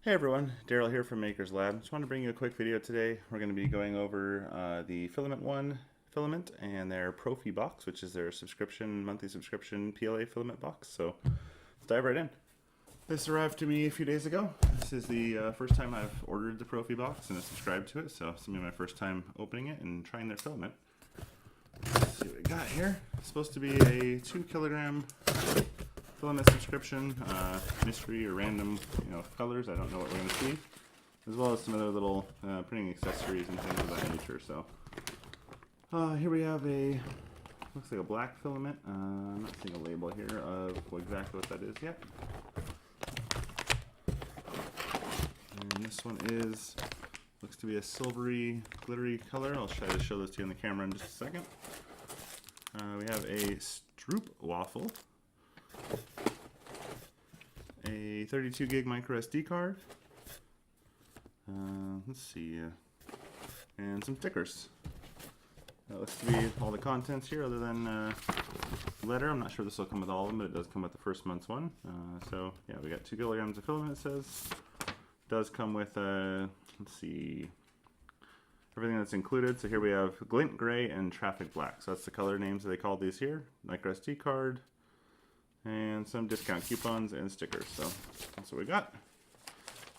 Hey everyone, Daryl here from Maker's Lab. Just want to bring you a quick video today. We're going to be going over the FilamentOne filament and their PROFI Box, which is their monthly subscription PLA filament box. So let's dive right in. This arrived to me a few days ago. This is the first time I've ordered the PROFI Box and subscribed to it, so it's going to be my first time opening it and trying their filament. Let's see what we got here. It's supposed to be a 2 kilogram filament subscription, mystery or random, colors. I don't know what we're going to see, as well as some other little printing accessories and things of that nature. So here we have looks like a black filament. I'm not seeing a label here of exactly what that is yet. And this one looks to be a silvery, glittery color. I'll try to show this to you on the camera in just a second. We have a Stroop waffle, a 32 gig micro SD card, let's see, and some stickers. That looks to be all the contents here, other than letter. I'm not sure this will come with all of them, but it does come with the first month's one. So yeah, we got 2 kilograms of filament, it says. It does come with, let's see, everything that's included. So here we have glint gray and traffic black. So that's the color names that they call these here. Micro SD card, and some discount coupons and stickers. So that's what we got.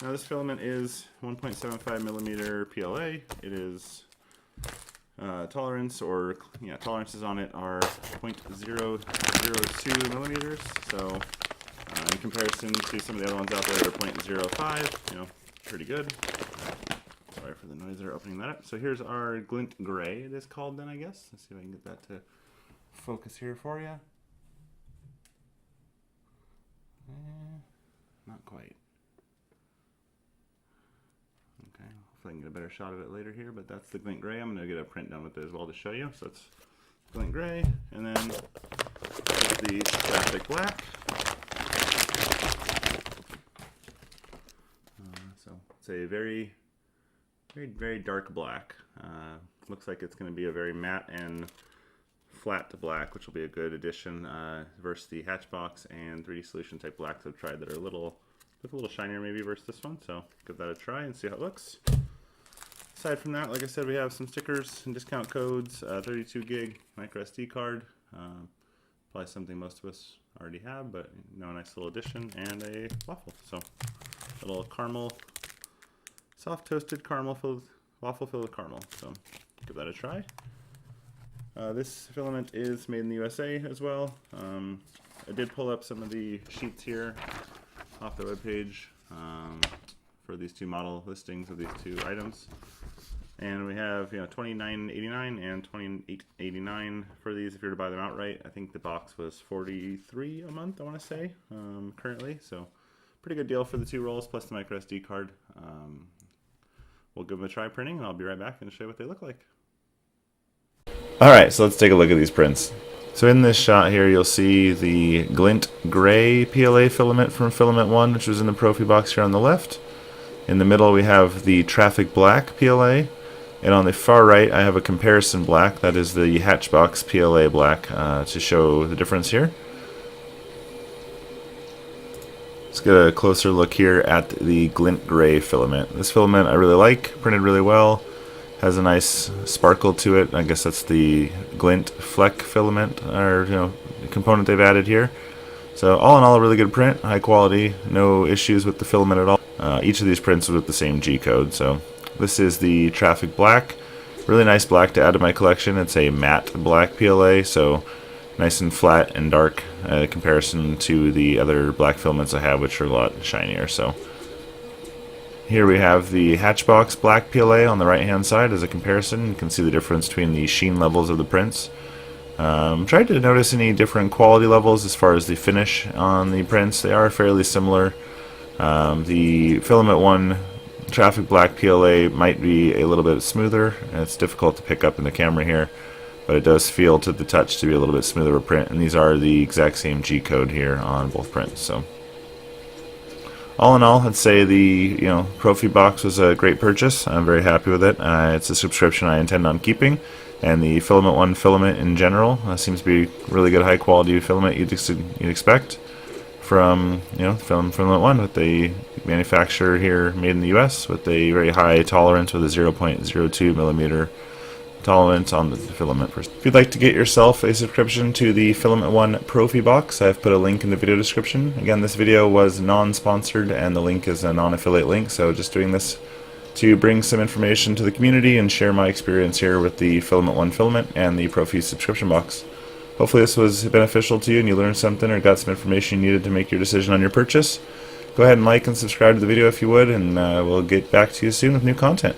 Now this filament is 1.75 millimeter PLA. It is tolerances on it are 0.002 millimeters. So in comparison to some of the other ones out there that are 0.05, pretty good. Sorry for the noise there, opening that up. So here's our glint gray, it is called then, I guess. Let's see if I can get that to focus here for you. Not quite. Okay, hopefully I can get a better shot of it later here, but that's the glint gray. I'm going to get a print done with it as well to show you. So it's glint gray, and then the traffic black. So it's a very, very, very dark black. Looks like it's going to be a very matte and flat black, which will be a good addition versus the Hatchbox and 3D Solution type blacks I've tried that are look a little shinier maybe versus this one. So give that a try and see how it looks. Aside from that, like I said, we have some stickers and discount codes, 32 gig micro SD card, probably something most of us already have, but a nice little addition, and a waffle. So a little caramel, soft toasted waffle filled with caramel. So give that a try. This filament is made in the USA as well. I did pull up some of the sheets here off the webpage for these two model listings of these two items. And we have $29.89 and $28.89 for these if you were to buy them outright. I think the box was $43 a month, I want to say, currently. So pretty good deal for the 2 rolls plus the micro SD card. We'll give them a try printing, and I'll be right back and show you what they look like. Alright, so let's take a look at these prints. So in this shot here, you'll see the glint gray PLA filament from FilamentOne, which was in the PROFI Box here on the left. In the middle, we have the traffic black PLA. And on the far right, I have a comparison black. That is the Hatchbox PLA black to show the difference here. Let's get a closer look here at the glint gray filament. This filament I really like, printed really well. Has a nice sparkle to it. I guess that's the glint fleck filament or component they've added here. So all in all, a really good print, high quality, no issues with the filament at all. Each of these prints was with the same G code. So this is the traffic black, really nice black to add to my collection. It's a matte black PLA, so nice and flat and dark in comparison to the other black filaments I have, which are a lot shinier. So here we have the Hatchbox black PLA on the right hand side as a comparison. You can see the difference between the sheen levels of the prints. Tried to notice any different quality levels as far as the finish on the prints. They are fairly similar. The FilamentOne traffic black PLA might be a little bit smoother. It's difficult to pick up in the camera here, but it does feel to the touch to be a little bit smoother of a print, and these are the exact same G code here on both prints. So all in all, I'd say the PROFI Box was a great purchase. I'm very happy with it. It's a subscription I intend on keeping, and the FilamentOne filament in general seems to be really good, high quality filament you'd expect. from FilamentOne, with the manufacturer here, made in the U.S., with a very high tolerance with a 0.02 millimeter tolerance on the filament. If you'd like to get yourself a subscription to the FilamentOne PROFI Box, I've put a link in the video description. Again, this video was non-sponsored and the link is a non-affiliate link, so just doing this to bring some information to the community and share my experience here with the FilamentOne filament and the PROFI subscription box. Hopefully this was beneficial to you and you learned something or got some information you needed to make your decision on your purchase. Go ahead and like and subscribe to the video if you would, and we'll get back to you soon with new content.